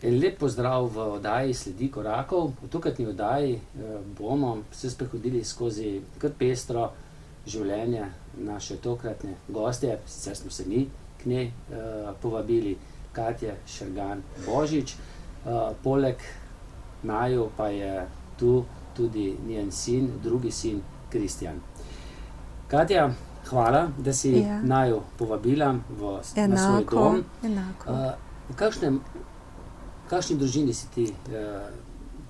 Lep pozdrav v oddaji Sledi korakov. V tokratni oddaji bomo se sprehodili skozi kar pestro življenje naše tokratne gostje. Sicer smo se mi k njej povabili, Katje Šergan Božič. Poleg naju pa je tu tudi njen sin, drugi sin Kristjan. Katja, hvala, da si naju povabila na svoj dom. Enako. V kakšni družini si ti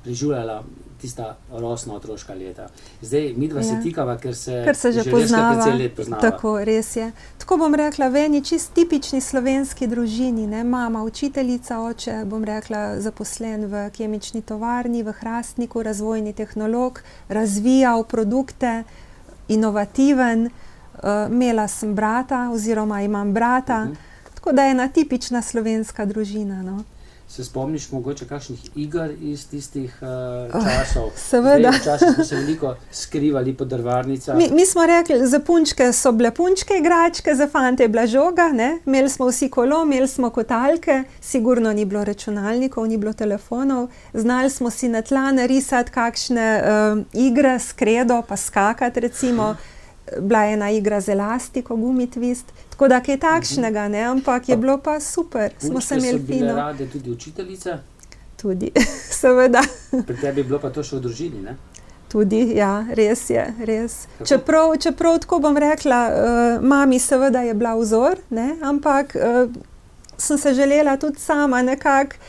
preživljala tista rosna otroška leta? Zdaj, midva se tikava, ker se že precej let poznava. Tako, res je. Tako bom rekla, v eni čist tipični slovenski družini, ne, mama učiteljica, oče, bom rekla, zaposlen v kemični tovarni, v Hrastniku, razvojni tehnolog, razvijal produkte, inovativen, imela sem brata oziroma imam brata, tako da je ena tipična slovenska družina, no. Se spomniš mogoče kakšnih iger iz tistih časov? Seveda. Zdaj, včasih smo se veliko skrivali po drvarnicah. Mi smo rekli, za punčke so bile punčke igračke, za fante je bila žoga, ne. Imeli smo vsi kolo, imeli smo kotalke, sigurno ni bilo računalnikov, ni bilo telefonov. Znali smo si na tla narisati kakšne igre s kredo, pa skakati recimo. Bila je ena igra z elastiko, gumitvist. Tako da kaj takšnega, ne, ampak je bilo pa super. Smo se imeli fino. Punčke so bile rade tudi učiteljice? Tudi, seveda. Pri tebi je bilo pa to še v družini, ne? Tudi, ja, res je, res. Čeprav tako bom rekla, mami seveda je bila vzor, ne, ampak sem se želela tudi sama nekako,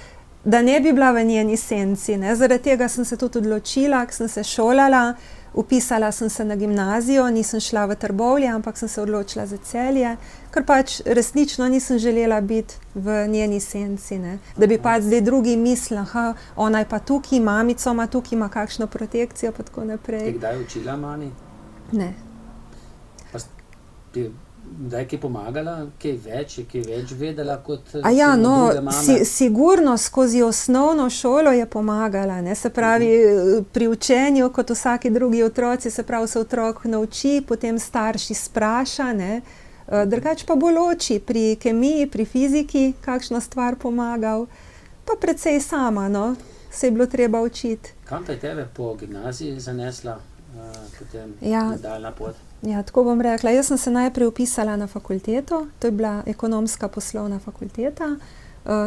da ne bi bila v njeni senci, ne. Zaradi tega sem se tudi odločila, ko sem se šolala. Vpisala sem se na gimnazijo, nisem šla v Trbovlje, ampak sem se odločila za Celje, ker pač resnično nisem želela biti v njeni senci, ne. Da bi pač zdaj drugi mislili, ona je pa tukaj, mamico ima tukaj, ima kakšno protekcijo, pa tako naprej. Te kdaj učila mami? Ne. Pa ti kdaj kaj pomagala? Kaj več vedela kot druge mame? Sigurno skozi osnovno šolo je pomagala, ne, se pravi, pri učenju, kot vsaki drugi otroci, se pravi, se otrok nauči, potem starši spraša, ne. Drugače pa bolj oči pri kemiji, pri fiziki, kakšno stvar pomagal, pa precej sama, no, se je bilo treba učiti. Kam pa je tebe po gimnaziji zanesla potem nadaljnja pot? Ja, tako bom rekla. Jaz sem se najprej vpisala na fakulteto, to je bila ekonomska poslovna fakulteta,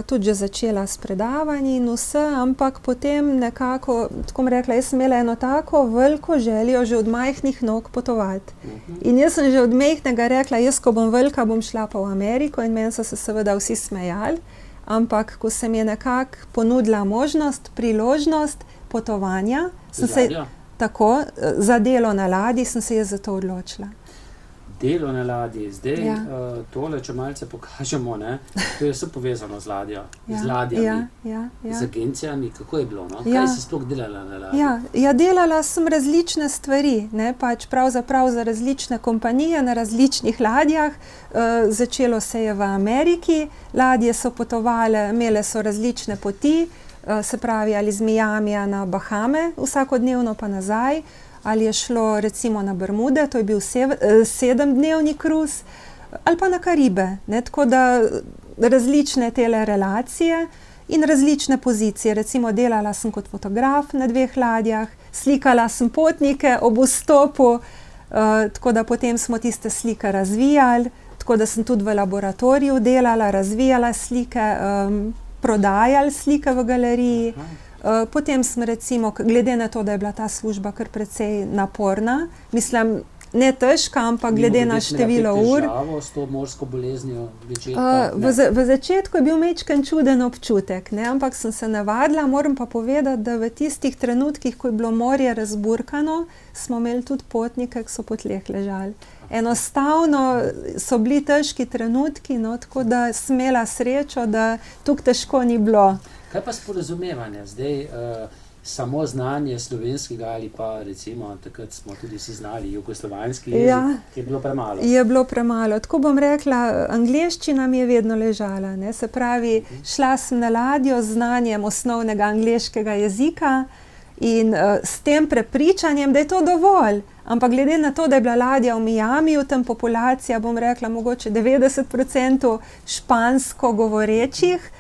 tudi že začela s predavanji in vse, ampak potem nekako, tako bom rekla, jaz sem imela eno tako veliko željo že od majhnih nog potovati. In jaz sem že od majhnega rekla, jaz ko bom velika, bom šla pa v Ameriko, in meni so se seveda vsi smejali, ampak ko se mi je nekako ponudila možnost, priložnost potovanja, tako, za delo na ladji sem se jaz za to odločila. Delo na ladji. Zdaj, tole, če malce pokažemo, ne, to je vse povezano z ladjo, z ladjami, z agencijami. Kako je bilo, no? Kaj si sploh delala na ladji? Ja, delala sem različne stvari, ne, pač pravzaprav za različne kompanije na različnih ladjah. Začelo se je v Ameriki, ladje so potovale, imele so različne poti, se pravi, ali z Miamija na Bahame, vsakodnevno pa nazaj, ali je šlo recimo na Bermude, to je bil 7-dnevni kruz, ali pa na Karibe, ne, tako da različne tele relacije in različne pozicije. Recimo delala sem kot fotograf na 2 ladjah, slikala sem potnike ob vstopu, tako da potem smo tiste slike razvijali, tako da sem tudi v laboratoriju delala, razvijala slike, prodajali slike v galeriji. Potem sem recimo, glede na to, da je bila ta služba kar precej naporna, mislim, ne težka, ampak glede na število ur. Težavo s to morsko boleznijo v začetku je bil majčken čuden občutek, ne, ampak sem se navadila, moram pa povedati, da v tistih trenutkih, ko je bilo morje razburkano, smo imeli tudi potnike, ki so po tleh ležali. Enostavno so bili težki trenutki, no, tako da sem imela srečo, da tukaj težko ni bilo. Kaj pa sporazumevanje? Zdaj, samo znanje slovenskega ali pa recimo, takrat smo tudi vsi znali jugoslovanski jezik, je bilo premalo. Je bilo premalo. Tako bom rekla, angleščina mi je vedno ležala, ne. Se pravi, šla sem na ladjo z znanjem osnovnega angleškega jezika in s tem prepričanjem, da je to dovolj. Ampak glede na to, da je bila ladja v Miamiju, tam populacija, bom rekla, mogoče 90% špansko govorečih,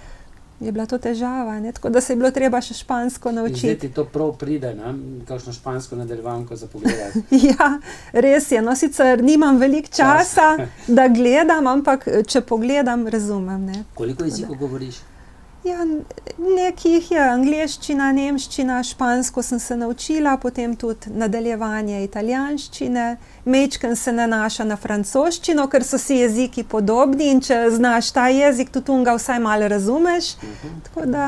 je bila to težava, ne? Tako da se je bilo treba še špansko In zdaj naučiti. ti to prav pride, ne? Kakšno špansko nadaljevanko za pogledati. Ja, res je. No, sicer nimam veliko časa, da gledam, ampak če pogledam, razumem. Ne? Koliko jezikov govoriš? Ja, nekih je angleščina, nemščina, špansko sem se naučila, potem tudi nadaljevanje italijanščine. Majčkeno se nanaša na francoščino, ker so si jeziki podobni in če znaš ta jezik, tudi unga vsaj malo razumeš. Tako da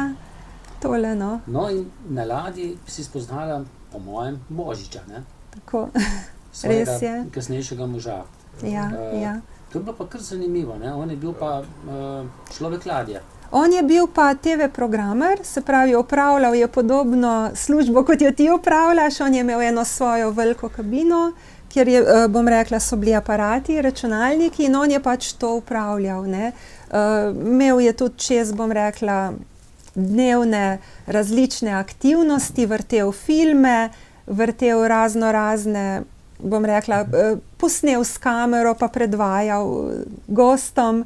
tole, no. No in na ladji si spoznala, po mojem, Božiča, ne? Tako. Svojega Res je. kasnejšega moža. Ja, ja. To je bilo pa kar zanimivo, ne? On je bil pa človek ladje. On je bil pa TV programer, se pravi, opravljal je podobno službo, kot jo ti opravljaš. On je imel eno svojo veliko kabino, kjer je, bom rekla, so bili aparati, računalniki in on je pač to upravljal, ne. Imel je tudi čez, bom rekla, dnevne različne aktivnosti, vrtel filme, vrtel razne, bom rekla, posnel s kamero pa predvajal gostom.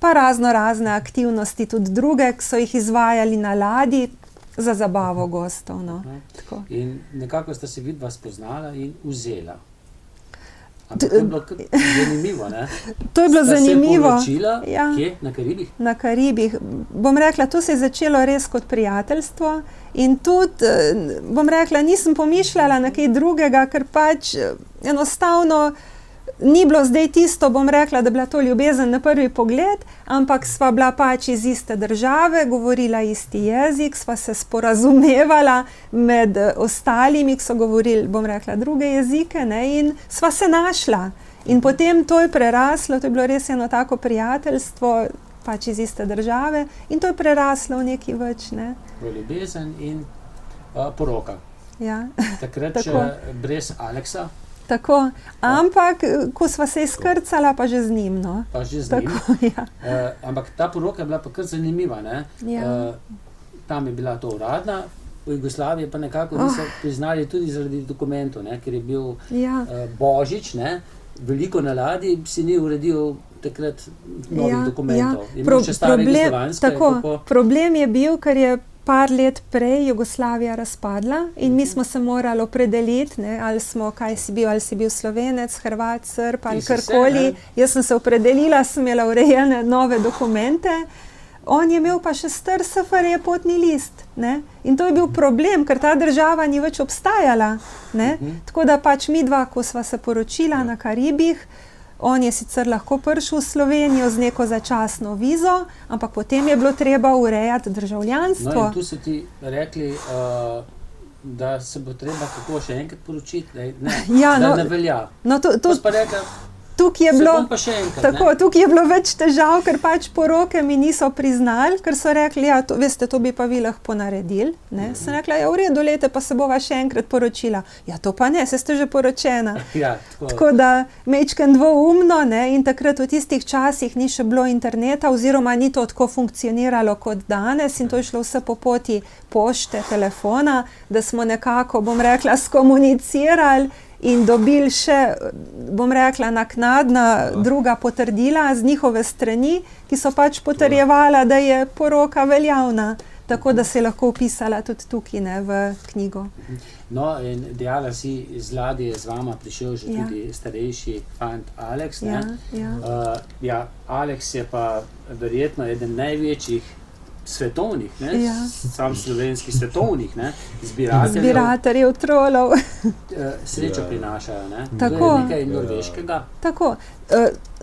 Pa razne aktivnosti, tudi druge, ki so jih izvajali na ladji za zabavo gostov. No. Tako. In nekako sta se vidva spoznala in vzela. Ampak to je bilo zanimivo, ne? To je bilo zanimivo. Sta se poročila, ja. Kje? Na Karibih? Na Karibih. Bom rekla, to se je začelo res kot prijateljstvo in tudi, bom rekla, nisem pomišljala na kaj drugega, ker pač enostavno ni bilo zdaj tisto, bom rekla, da je bila to ljubezen na prvi pogled, ampak sva bila pač iz iste države, govorila isti jezik, sva se sporazumevala med ostalimi, ki so govorili, bom rekla, druge jezike, ne, in sva se našla. In potem to je preraslo, to je bilo res eno tako prijateljstvo, pač iz iste države, in to je preraslo v nekaj več, ne. V ljubezen in poroka. Ja. Takrat še brez Aleksa. Tako, ampak ko sva se izkrcala, pa že z njim, no. Pa že z njim. Tako, ja. Ampak ta poroka je bila pa kar zanimiva, ne? Ja. Tam je bila to uradna, v Jugoslaviji pa nekako niso priznali tudi zaradi dokumentov, ne? Ker je bil Božič, ne? Veliko na ladji si ni uredil takrat novih dokumentov. Problem je bil, ker je par let prej Jugoslavija razpadla in mi smo se morali opredeliti, ne, ali si bil Slovenec, Hrvat, Srb ali karkoli. Jaz sem se opredelila, sem imela urejene nove dokumente. On je imel pa še star SFRJ potni list, ne. In to je bil problem, ker ta država ni več obstajala, ne. Tako da pač midva, ko sva se poročila na Karibih, on je sicer lahko prišel v Slovenijo z neko začasno vizo, ampak potem je bilo treba urejati državljanstvo. No in tu so ti rekli, da se bo treba kako še enkrat poročiti, da ne velja. No, pa rekla, tukaj je bilo, se bom pa še enkrat, tako, tukaj je bilo več težav, ker pač poroke mi niso priznali, ker so rekli, ja, veste, to bi pa vi lahko naredili, ne. Sem rekla, ja, v redu, lete, pa se bova še enkrat poročila. Ja, to pa ne, saj ste že poročena. Ja, tako da, majčkeno dvoumno, ne, in takrat v tistih časih ni še bilo interneta, oziroma ni to tako funkcioniralo kot danes in to je šlo vse po poti pošte, telefona, da smo nekako, bom rekla, skomunicirali in dobili še, bom rekla, naknadna druga potrdila z njihove strani, ki so pač potrjevala, da je poroka veljavna, tako da se je lahko vpisala tudi tukaj, ne, v knjigo. No, in dejala si, z ladje je z vama prišel že tudi starejši fant Aleks, ne? Ja, Aleks je pa verjetno eden največjih svetovnih, ne, sam slovenskih svetovnih, ne, zbirateljev trolov. Srečo prinašajo, ne. Tako. To je nekaj norveškega. Tako.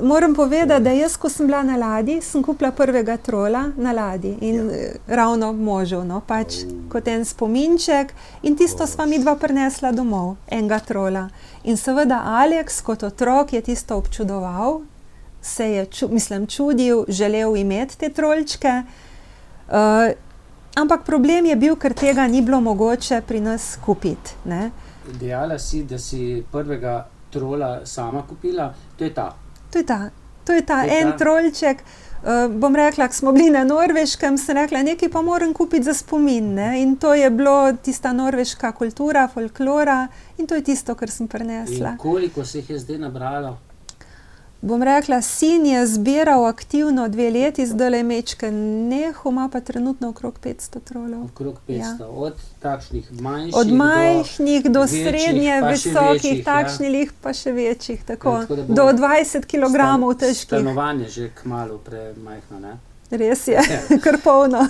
Moram povedati, da jaz, ko sem bila na ladji, sem kupila prvega trola na ladji in ravno možu, no, pač kot en spominček in tisto sva midva prinesla domov, enega trola. In seveda Aleks kot otrok je tisto občudoval, se je, čudil, želel imeti te trolčke. Ampak problem je bil, ker tega ni bilo mogoče pri nas kupiti, ne. Dejala si, da si prvega trola sama kupila, to je ta. To je ta en trolček, bom rekla, ko smo bili na Norveškem, sem rekla, nekaj pa moram kupiti za spomin, ne, in to je bilo tista norveška kultura, folklora in to je tisto, kar sem prinesla. In koliko se jih je zdaj nabralo? bom rekla, sin je zbiral aktivno 2 leti, zdajle je majčkeno nehal, ima pa trenutno okrog 500 trolov. Okrog 500, od takšnih manjših Od majhnih do večjih, srednje pa še visokih, večjih, takšnih pa še večjih, tako. tako da bo Do 20 kilogramov težkih. stanovanje že kmalu premajhno, ne? Res je, kar polno.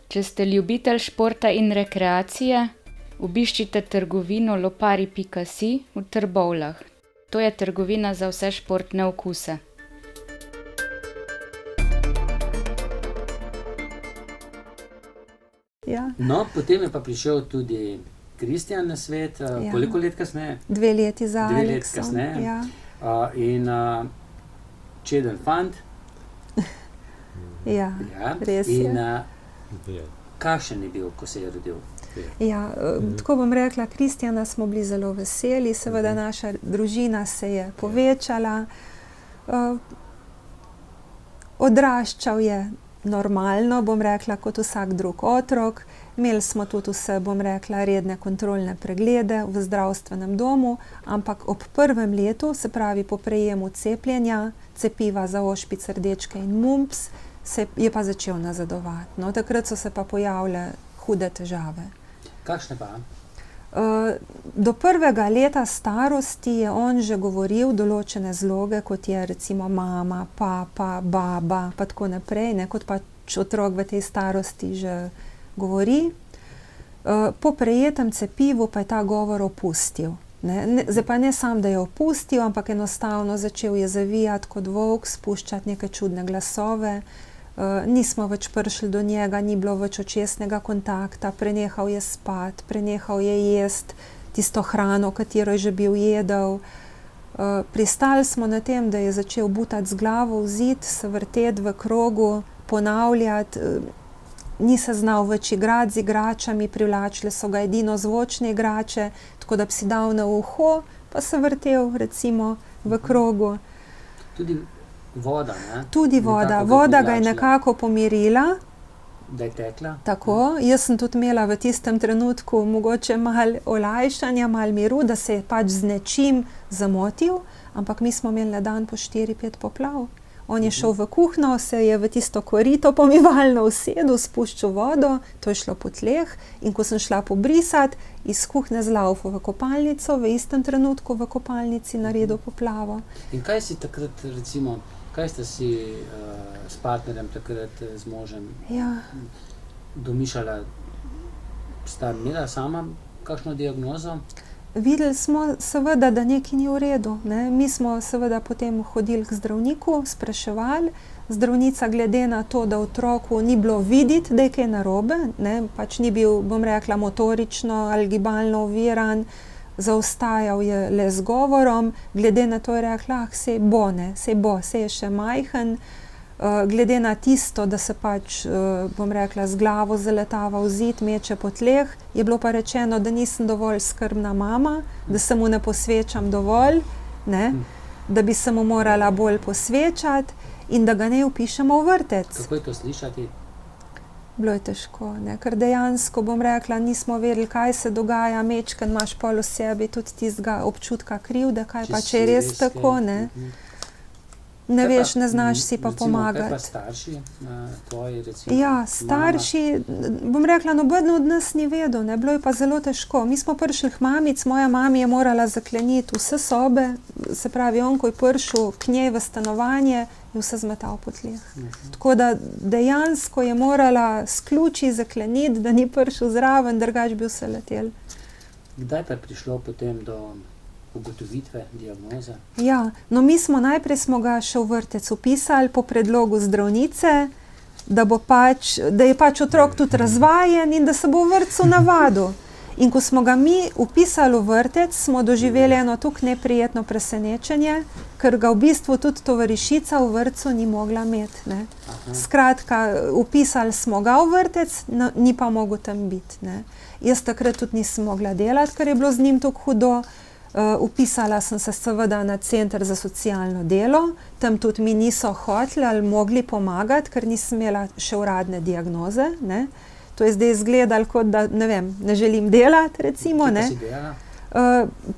Če ste ljubitelj športa in rekreacije, obiščite trgovino lopari.si v Trbovljah. To je trgovina za vse športne okuse. Ja. No, potem je pa prišel tudi Kristjan na svet, koliko let kasneje? 2 leti za 2 let Aleksom. kasneje. Ja. In čeden fant. Ja, Ja. res In je. kakšen je bil, ko se je rodil? Ja, tako bom rekla, Kristjana smo bili zelo veseli, seveda naša družina se je povečala. Odraščal je normalno, bom rekla, kot vsak drug otrok. Imeli smo tudi vse, bom rekla, redne kontrolne preglede v zdravstvenem domu, ampak ob 1. letu, se pravi po prejemu cepljenja, cepiva za ošpic, rdečke in mumps, je pa začel nazadovati. No, takrat so se pa pojavile hude težave. Kakšne pa? Do 1. leta starosti je on že govoril določene zloge, kot je recimo mama, papa, baba, pa tako naprej, ne, kot pač otrok v tej starosti že govori. Po prejetem cepivu pa je ta govor opustil. Zdaj pa ne samo, da je opustil, ampak enostavno začel je zavijati kot volk, spuščati neke čudne glasove. Nismo več prišli do njega, ni bilo več očesnega kontakta, prenehal je spati, prenehal je jesti tisto hrano, katero je že bil jedel. Pristali smo na tem, da je začel butati z glavo v zid, se vrteti v krogu, ponavljati. Ni se znal več igrati z igračami, privlačile so ga edino zvočne igrače, tako da bi si dal na uho, pa se vrtel recimo v krogu. Tudi voda, ne? Tudi voda. Voda ga je nekako pomirila. Da je tekla? Tako. Jaz sem tudi imela v tistem trenutku mogoče malo olajšanja, malo miru, da se je pač z nečim zamotil, ampak mi smo imeli na dan po 4-5 poplav. On je šel v kuhinjo, se je v tisto korito pomivalno usedel, spuščal vodo, to je šlo po tleh, in ko sem šla pobrisati, iz kuhinje zlaufal v kopalnico, v istem trenutku v kopalnici naredil poplavo. In kaj si takrat, recimo, kaj ste si s partnerjem takrat, z možem domišljala? Sta imela sama kakšno diagnozo? Videli smo seveda, da nekaj ni v redu, ne. Mi smo seveda potem hodili k zdravniku, spraševali. Zdravnica glede na to, da otroku ni bilo videti, da je kaj narobe, ne, pač ni bil, bom rekla, motorično ali gibalno oviran, zaostajal je le z govorom, glede na to je rekla, saj bo, ne, saj bo, saj je še majhen. Glede na tisto, da se pač, bom rekla, z glavo zaletava v zid, meče po tleh, je bilo pa rečeno, da nisem dovolj skrbna mama, da se mu ne posvečam dovolj, ne, da bi se mu morala bolj posvečati in da ga ne vpišemo v vrtec. Kako je to slišati? Bilo je težko, ne, ker dejansko, bom rekla, nismo vedeli, kaj se dogaja, mečken imaš pol v sebi tudi tistega občutka krivde, kaj pa če je res tako, ne. Ne veš, ne znaš si pa pomagati. Kaj pa starši tvoji, recimo? Ja, starši, bom rekla, noben od nas ni vedel, ne, bilo je pa zelo težko. Mi smo prišli k mamici, moja mama je morala zakleniti vse sobe, se pravi, on, ko je prišel k njej v stanovanje, je vse zmetal po tleh. Tako da dejansko je morala s ključi zakleniti, da ni prišel zraven, drugače bi vse letel. Kdaj pa je prišlo potem do ugotovitve, diagnoze? Ja, no mi smo najprej ga še v vrtec vpisali po predlogu zdravnice, da je pač otrok tudi razvajen in da se bo v vrtcu navadil. In ko smo ga mi vpisali v vrtec, smo doživeli eno tako neprijetno presenečenje, ker ga v bistvu tudi tovarišica v vrtcu ni mogla imeti, ne. Skratka, vpisali smo ga v vrtec, ni pa mogel tam biti, ne. Jaz takrat tudi nisem mogla delati, ker je bilo z njim tako hudo. Vpisala sem se seveda na center za socialno delo, tam tudi mi niso hoteli ali mogli pomagati, ker nisem imela še uradne diagnoze, ne. To je zdaj izgledalo, kot da, ne vem, ne želim delati, recimo, ne. Kje pa si delala?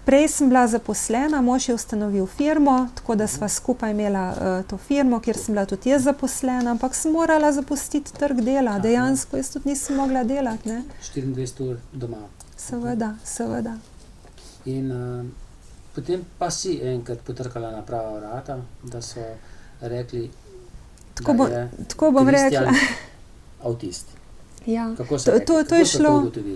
Prej sem bila zaposlena, mož je ustanovil firmo, tako da sva skupaj imela to firmo, kjer sem bila tudi jaz zaposlena, ampak sem morala zapustiti trg dela. Dejansko jaz tudi nisem mogla delati, ne. 24 ur doma. Seveda. In potem pa si enkrat potrkala na prava vrata, da so rekli, Tako bom rekla. Avtist. Ja. Kako so rekli?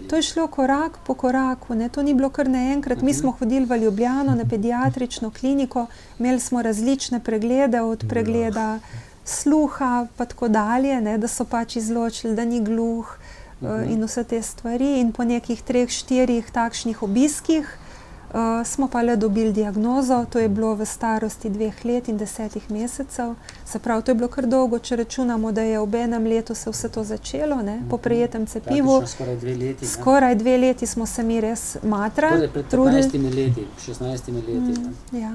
To je šlo korak po koraku, ne. To ni bilo kar naenkrat. Mi smo hodili v Ljubljano na pediatrično kliniko, imeli smo različne preglede, od pregleda sluha pa tako dalje, ne, da so pač izločili, da ni gluh in vse te stvari. In po nekih 3-4 takšnih obiskih smo pa le dobili diagnozo, to je bilo v starosti 2 let in 10 mesecev. Se pravi, to je bilo kar dolgo, če računamo, da je ob enem letu se vse to začelo, ne, po prejetem cepivu. Skoraj 2 leti. Skoraj 2 leti smo se mi res matrali. Torej pred 15 leti, 16 leti. Ja.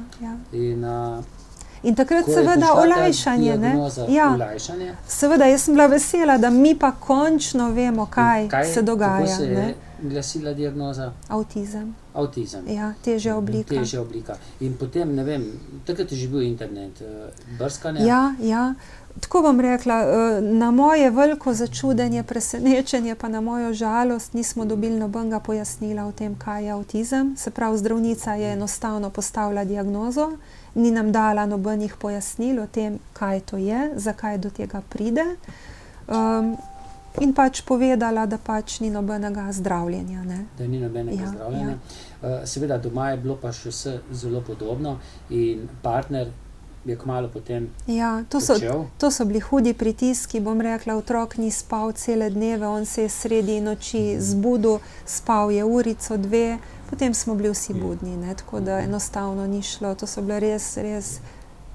In takrat seveda olajšanje, ne. Olajšanje. Seveda, jaz sem bila vesela, da mi pa končno vemo, kaj se dogaja. Kako se je glasila diagnoza? Avtizem. Ja, težja oblika. In potem, ne vem, takrat je že bil internet, brskanje? Ja. Tako bom rekla, na moje veliko začudenje, presenečenje, pa na mojo žalost nismo dobili nobenega pojasnila o tem, kaj je avtizem. Se pravi, zdravnica je enostavno postavila diagnozo, ni nam dala nobenih pojasnil o tem, kaj to je, zakaj do tega pride. In pač povedala, da pač ni nobenega zdravljenja, ne. Da ni nobenega zdravljenja. Seveda, doma je bilo pa še vse zelo podobno in partner je kmalu potem odšel. To so bili hudi pritiski, bom rekla, otrok ni spal cele dneve, on se je sredi noči zbudil, spal je urico, 2, potem smo bili vsi budni, ne, tako da enostavno ni šlo, to so bile res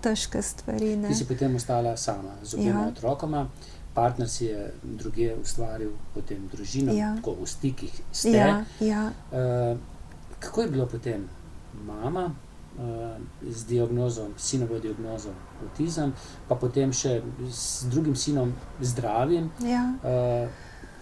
težke stvari, ne. Ti si potem ostala sama z obema otrokoma, partner si je drugje ustvaril potem družino, tako v stikih ste. Kako je bilo potem mama z diagnozo, sinovo diagnozo avtizem, pa potem še z drugim sinom zdravim?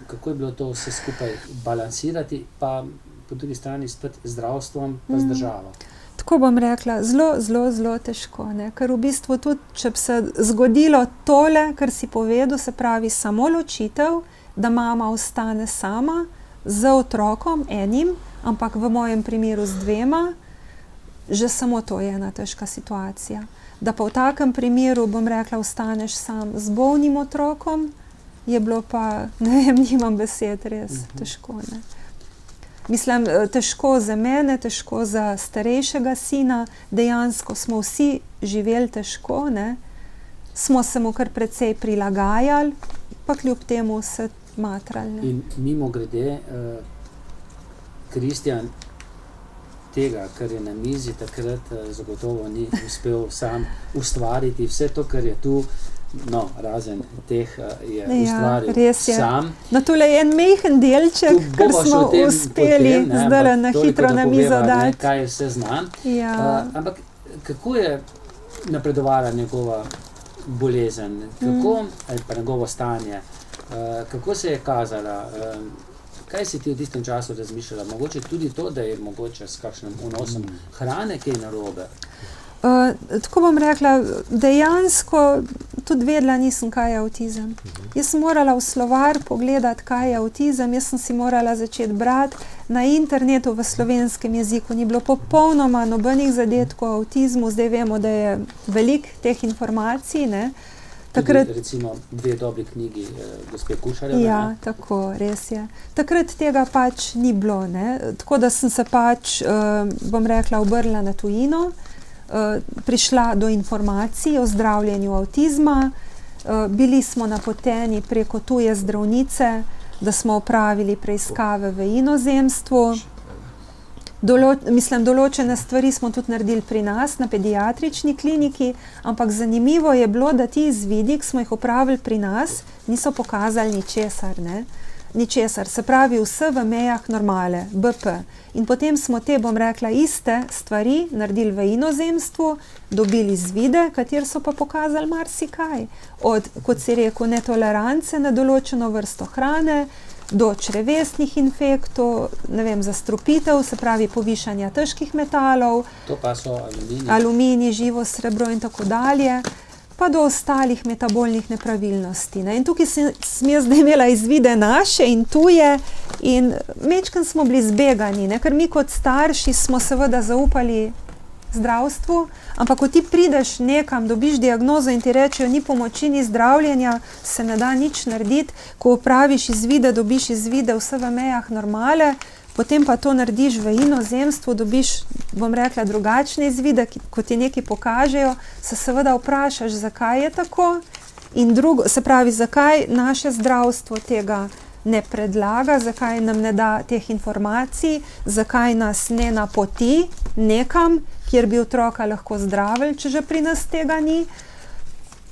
Kako je bilo to vse skupaj balansirati, pa po drugi strani spet zdravstvom pa z državo? Tako bom rekla, zelo težko, ne, ker v bistvu tudi, če bi se zgodilo tole, kar si povedal, se pravi samo ločitev, da mama ostane sama z otrokom enim, ampak v mojem primeru z 2, že samo to je ena težka situacija. Da pa v takem primeru, bom rekla, ostaneš sam z bolnim otrokom, je bilo pa, ne vem, nimam besed, res težko, ne. Mislim, težko za mene, težko za starejšega sina, dejansko smo vsi živeli težko, ne. Smo se mu kar precej prilagajali, pa kljub temu se matrali, ne. In mimogrede, Kristjan tega, kar je na mizi takrat, zagotovo ni uspel sam ustvariti. Vse to, kar je tu, no, razen teh je ustvaril sam. No, tole je en majhen delček, kar smo uspeli zdaj na hitro na mizo dati. Kaj je vse znam. Ampak kako je napredovala njegova bolezen? Ali pa njegovo stanje? Kako se je kazala? Kaj si ti v tistem času razmišljala? Mogoče tudi to, da je mogoče s kakšnim vnosom hrane kaj narobe? Tako bom rekla, dejansko tudi vedela nisem, kaj je avtizem. Jaz sem morala v slovar pogledati, kaj je avtizem, jaz sem si morala začeti brati. Na internetu v slovenskem jeziku ni bilo popolnoma nobenih zadetkov o avtizmu, zdaj vemo, da je veliko teh informacij, ne. Takrat, recimo 2 dobri knjigi gospe Kušarjeve. Ja, tako, res je. Takrat tega pač ni bilo, ne. Tako da sem se pač, bom rekla, obrnila na tujino, prišla do informacij o zdravljenju avtizma, bili smo napoteni preko tuje zdravnice, da smo opravili preiskave v inozemstvu. Določene stvari smo tudi naredili pri nas na pediatrični kliniki, ampak zanimivo je bilo, da ti izvidi, ki smo jih opravili pri nas, niso pokazali ničesar, ne. Ničesar, se pravi vse v mejah normale, BP. In potem smo te, bom rekla, iste stvari naredili v inozemstvu, dobili izvide, kateri so pa pokazali marsikaj. Od, kot si rekel, netolerance na določeno vrsto hrane, do črevesnih infektov, ne vem, zastrupitev, se pravi povišanja težkih metalov, To pa so aluminij, živo srebro in tako dalje, pa do ostalih metabolnih nepravilnosti. Ne. In tukaj sem jaz zdaj imela izvide naše in tuje in majčkeno smo bili zbegani, ne, ker mi kot starši smo seveda zaupali zdravstvu, ampak ko ti prideš nekam, dobiš diagnozo in ti rečejo, ni pomoči, ni zdravljenja, se ne da nič narediti, ko opraviš izvide, dobiš izvide vse v mejah normale, potem pa to narediš v inozemstvu, dobiš, bom rekla, drugačne izvide, ko ti nekaj pokažejo, se seveda vprašaš, zakaj je tako in drugo, se pravi, zakaj naše zdravstvo tega ne predlaga, zakaj nam ne da teh informacij, zakaj nas ne napoti nekam, kjer bi otroka lahko zdravili, če že pri nas tega ni.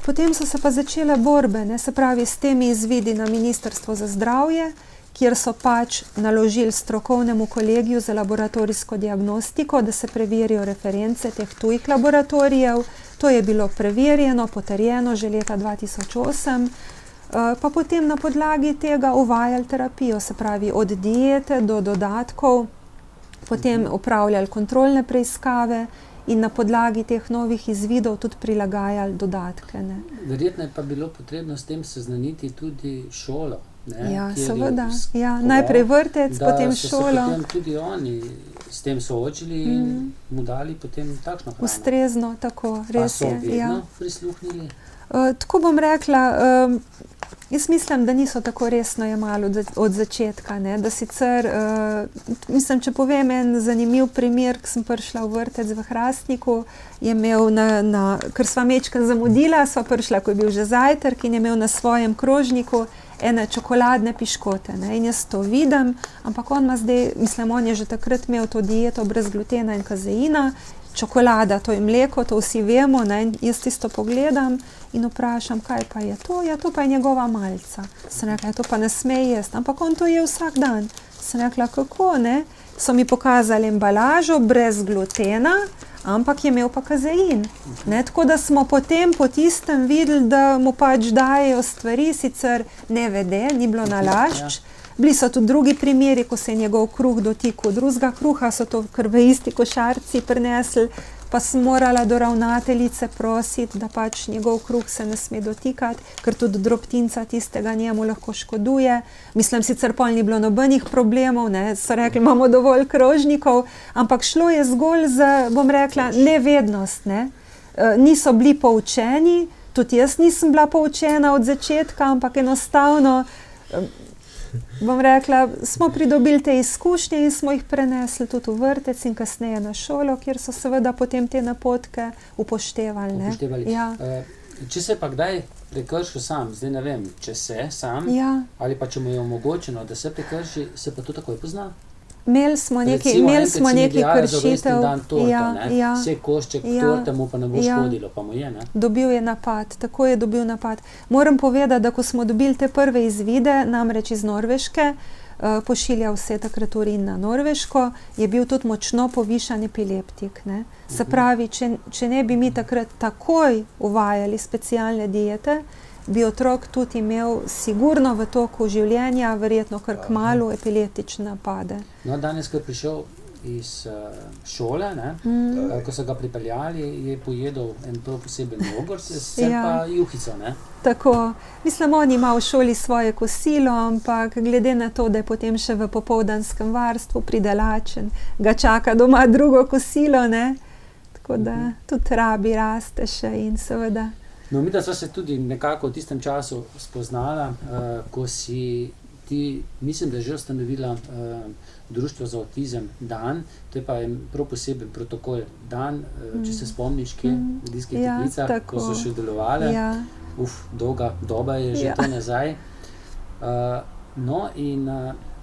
Potem so se pa začele borbe, ne, se pravi, s temi izvidi na Ministrstvo za zdravje, kjer so pač naložili strokovnemu kolegiju za laboratorijsko diagnostiko, da se preverijo reference teh tujih laboratorijev. To je bilo preverjeno, potrjeno že leta 2008. Pa potem na podlagi tega uvajali terapijo, se pravi od diete do dodatkov, potem upravljali kontrolne preiskave in na podlagi teh novih izvidov tudi prilagajali dodatke. Ne. Verjetno je pa bilo potrebno s tem seznaniti tudi šolo. Ne, Ja, kjer je seveda. skoval, Ja, najprej vrtec, potem Da so se šolo. potem tudi oni s tem soočili in mu dali potem takšno hrano. Ustrezno, tako, Pa res so je. vedno Ja. prisluhnili? Tako bom rekla, jaz mislim, da niso tako resno jemali od začetka, ne, da sicer, mislim, če povem en zanimiv primer, ko sem prišla v vrtec v Hrastniku, je imel ker sva majčkeno zamudila, sva prišla, ko je bil že zajtrk in je imel na svojem krožniku ene čokoladne piškote, ne, in jaz to vidim, ampak on ima zdaj, mislim, on je že takrat imel to dieto brez glutena in kazeina, čokolada, to je mleko, to vsi vemo, ne, in jaz tisto pogledam in vprašam, kaj pa je to? Ja, to pa je njegova malica. Sem rekla, to pa ne sme jesti, ampak on to je vsak dan. Sem rekla, kako, ne? So mi pokazali embalažo brez glutena, ampak je imel pa kazein. Ne, tako da smo potem po tistem videli, da mu pač dajejo stvari, sicer ne vede, ni bilo nalašč. Bili so tudi drugi primeri, ko se je njegov kruh dotikal drugega kruha, so to kar v isti košarci prinesli, pa sem morala do ravnateljice prositi, da pač njegov kruh se ne sme dotikati, ker tudi drobtinca tistega njemu lahko škoduje. Mislim, sicer pol ni bilo nobenih problemov, ne, so rekli, imamo dovolj krožnikov, ampak šlo je zgolj za, bom rekla, nevednost, ne. Niso bili poučeni, tudi jaz nisem bila poučena od začetka, ampak enostavno, bom rekla, smo pridobili te izkušnje in smo jih prenesli tudi v vrtec in kasneje na šolo, kjer so seveda potem te napotke upoštevali. Ne? Upoštevali. Ja. Če se pa kdaj prekršil sam, zdaj ne vem, če se sam, Ja. ali pa če mu je omogočeno, da se prekrši, se pa to takoj pozna. Imeli smo nekaj kršitev. Vse košček torte mu pa ne bo škodilo, pa mu je, ne? Dobil je napad, tako je dobil napad. Moram povedati, da ko smo dobili te prve izvide, namreč iz Norveške, pošiljal se takrat urin na Norveško, je bil tudi močno povišan epileptik. Ne? Se pravi, če ne bi mi takrat takoj uvajali specialne diete, bi otrok tudi imel sigurno v toku življenja, verjetno kar kmalu epileptične napade. No, danes, ko je prišel iz šole, ne, ko so ga pripeljali, je pojedel en prav poseben jogurt, pa juhico, ne? Tako. Mislim, on ima v šoli svoje kosilo, ampak glede na to, da je potem še v popoldanskem varstvu pridelačen, ga čaka doma drugo kosilo, ne? Tako da tudi rabi, raste še in seveda. No, mi da sva se tudi nekako v tistem času spoznala, ko si ti, mislim, da je že ustanovila Društvo za avtizem Dan, to je pa prav poseben protokol Dan, če se spomniš, kje v Idrijskih Toplicah, ko so še delovale. Dolga doba je že to nazaj. No in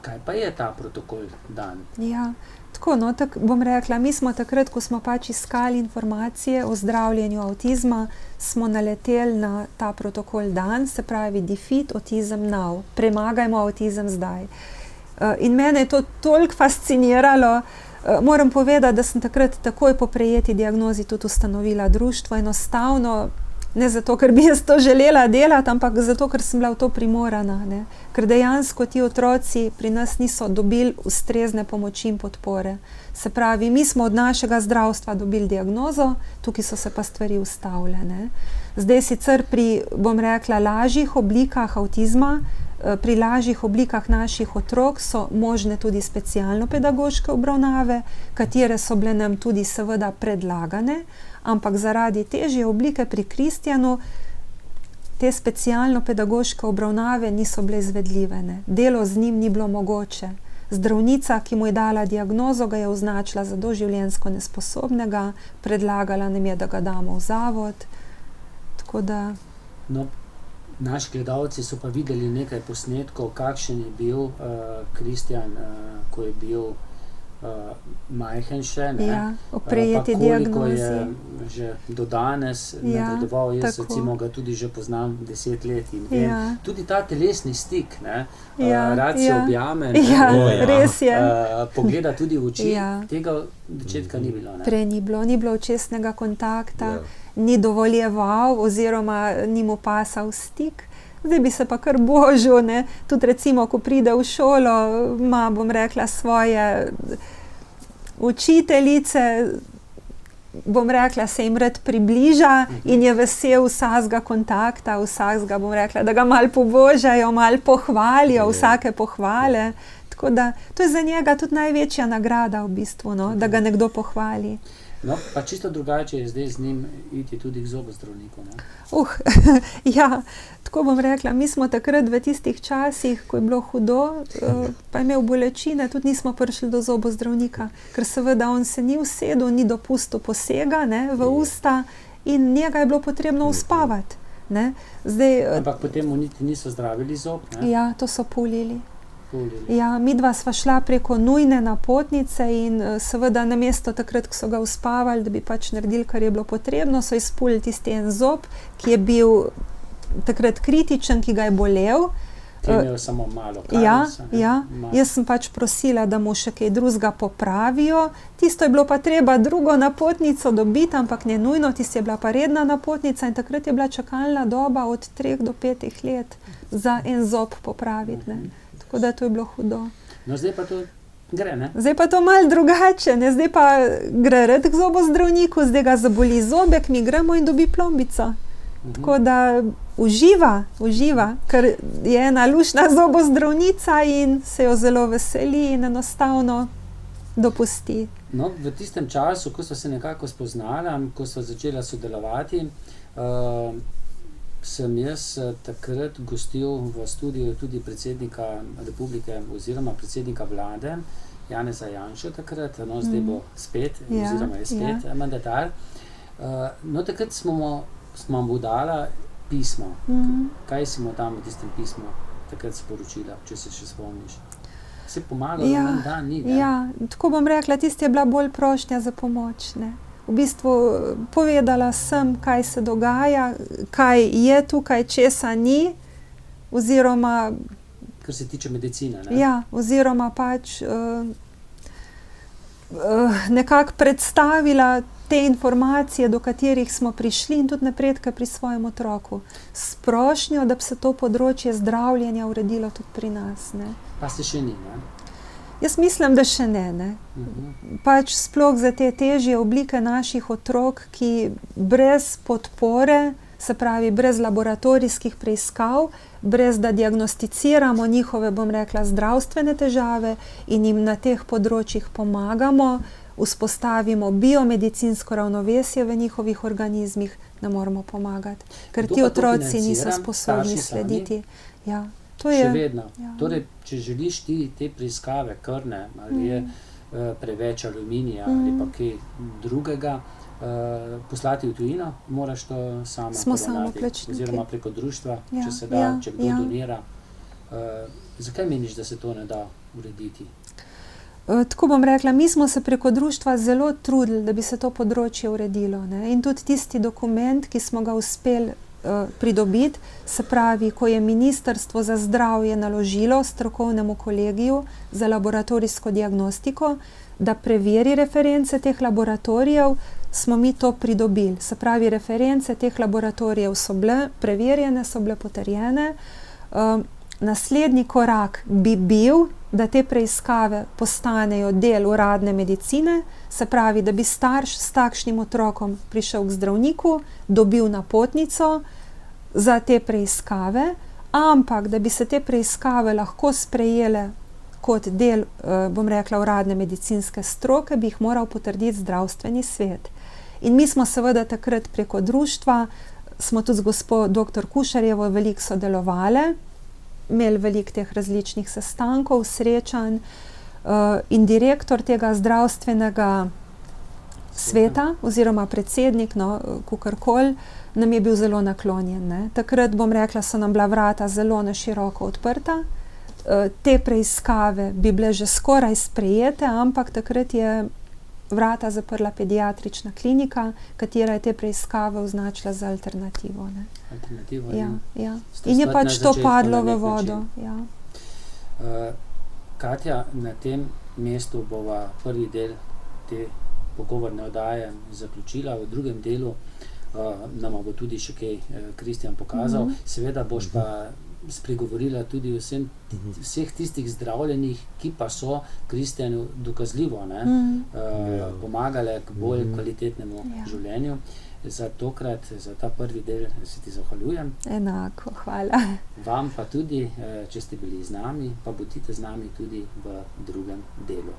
kaj pa je ta protokol Dan? Ja, tako, no, bom rekla, mi smo takrat, ko smo pač iskali informacije o zdravljenju avtizma, smo naleteli na ta protokol Dan, se pravi Defeat Autism Now, premagajmo avtizem zdaj. In mene je to toliko fasciniralo, moram povedati, da sem takrat takoj po prejeti diagnozi tudi ustanovila društvo, enostavno Ne zato, ker bi jaz to želela delati, ampak zato, ker sem bila v to primorana, ne. Ker dejansko ti otroci pri nas niso dobili ustrezne pomoči in podpore. Se pravi, mi smo od našega zdravstva dobili diagnozo, tukaj so se pa stvari ustavile, ne. Zdaj sicer pri, bom rekla, lažjih oblikah avtizma, pri lažjih oblikah naših otrok so možne tudi specialno-pedagoške obravnave, katere so bile nam tudi seveda predlagane, ampak zaradi težje oblike pri Kristjanu te specialno-pedagoške obravnave niso bile izvedljive, ne. Delo z njim ni bilo mogoče. Zdravnica, ki mu je dala diagnozo, ga je označila za doživljenjsko nesposobnega, predlagala nam je, da ga damo v zavod. Tako da... No, naši gledalci so pa videli nekaj posnetkov, kakšen je bil Kristjan, ko je bil majhen še, ne? Ja, ob prejeti diagnozi. Koliko je že do danes napredoval, jaz recimo ga tudi že poznam 10 let in vem. Tudi ta telesni stik, ne? Rad se objame, res je. Pogleda tudi v oči, tega od začetka ni bilo, ne? Prej ni bilo očesnega kontakta, ni dovoljeval oziroma ni mu pasal stik. Zdaj bi se pa kar božil, ne. Tudi recimo, ko pride v šolo, ima, bom rekla, svoje učiteljice, bom rekla, se jim rad približa in je vesel vsakega kontakta, vsakega, bom rekla, da ga malo pobožajo, malo pohvalijo, vsake pohvale. Tako da, to je za njega tudi največja nagrada v bistvu, no, da ga nekdo pohvali. No, pa čisto drugače je zdaj z njim iti tudi k zobozdravniku, ne? Ja, tako bom rekla, mi smo takrat v tistih časih, ko je bilo hudo, pa je imel bolečine, tudi nismo prišli do zobozdravnika, ker seveda on se ni usedel, ni dopustil posega, ne, v usta in njega je bilo potrebno uspavati, ne. Zdaj, ampak potem mu niti niso zdravili zob, ne? Ja, to so pulili. Ja, midva sva šla preko nujne napotnice in seveda namesto takrat, ko so ga uspavali, da bi pač naredili, kar je bilo potrebno, so izpulili tisti en zob, ki je bil takrat kritičen, ki ga je bolel. Ti je imel samo malo karies, Jaz sem pač prosila, da mu še kaj drugega popravijo. Tisto je bilo pa treba drugo napotnico dobiti, ampak ne nujno, tisto je bila pa redna napotnica in takrat je bila čakalna doba od 3 do 5 let za en zob popraviti, ne. Tako da to je bilo hudo. No, zdaj pa to gre, ne? Zdaj pa to malo drugače, ne? Zdaj pa gre rad k zobozdravniku, zdaj ga zaboli zobek, mi gremo in dobi plombico. Tako da uživa, ker je ena luštna zobozdravnica in se jo zelo veseli in enostavno dopusti. No, v tistem času, ko so se nekako spoznala, ko so začela sodelovati, sem jaz takrat gostil v studiu tudi predsednika republike oziroma predsednika vlade, Janeza Janše takrat, no zdaj bo spet, oziroma je spet mandatar. No, takrat smo mu dala pismo. Kaj si mu tam v tistem pismu takrat sporočila, če se še spomniš? Se pomagalo, da ni, ne? Ja, tako bom rekla, tisti je bila bolj prošnja za pomoč, ne. V bistvu povedala sem, kaj se dogaja, kaj je tukaj, česa ni, oziroma... Kar se tiče medicine, ne? Ja, oziroma pač nekako predstavila te informacije, do katerih smo prišli in tudi napredke pri svojem otroku. S prošnjo, da bi se to področje zdravljenja uredilo tudi pri nas, ne. Pa se še ni, ne? Jaz mislim, da še ne. Pač sploh za te težje oblike naših otrok, ki brez podpore, se pravi brez laboratorijskih preiskav, brez da diagnosticiramo njihove, bom rekla, zdravstvene težave in jim na teh področjih pomagamo, vzpostavimo biomedicinsko ravnovesje v njihovih organizmih, ne moramo pomagati. Ker ti otroci niso sposobni slediti. Ja. Še vedno. Torej, če želiš ti te preiskave krvne, ali je preveč aluminija ali pa kaj drugega, poslati v tujino, moraš to sama poravnati. Oziroma preko društva, če se da, če kdo donira. Zakaj meniš, da se to ne da urediti? Tako bom rekla, mi smo se preko društva zelo trudili, da bi se to področje uredilo, ne. In tudi tisti dokument, ki smo ga uspeli pridobiti, se pravi, ko je Ministrstvo za zdravje naložilo strokovnemu kolegiju za laboratorijsko diagnostiko, da preveri reference teh laboratorijev, smo mi to pridobili. Se pravi, reference teh laboratorijev so bile preverjene, so bile potrjene. Naslednji korak bi bil, da te preiskave postanejo del uradne medicine, se pravi, da bi starš s takšnim otrokom prišel k zdravniku, dobil napotnico za te preiskave, ampak da bi se te preiskave lahko sprejele kot del, bom rekla, uradne medicinske stroke, bi jih moral potrditi zdravstveni svet. In mi smo seveda takrat preko društva, smo tudi z gospo dr. Kušarjevo veliko sodelovali, imeli veliko teh različnih sestankov, srečanj, in direktor tega zdravstvenega sveta oziroma predsednik, kakorkoli, nam je bil zelo naklonjen, ne. Takrat, bom rekla, so nam bila vrata zelo na široko odprta. Te preiskave bi bile že skoraj sprejete, ampak takrat je vrata zaprla pediatrična klinika, katera je te preiskave označila za alternativo, ne. Alternativo, ja. In je pač to padlo v vodo. Ja. Katja, na tem mestu bova prvi del te pogovorne oddaje zaključila, v drugem delu nama bo tudi še kaj Kristjan pokazal. Seveda boš pa spregovorila tudi o vseh tistih zdravljenih, ki pa so Kristjanu dokazljivo pomagale k bolj kvalitetnemu življenju. Za tokrat, za ta prvi del se ti zahvaljujem. Enako, hvala. Vam pa tudi, če ste bili z nami, pa bodite z nami tudi v drugem delu.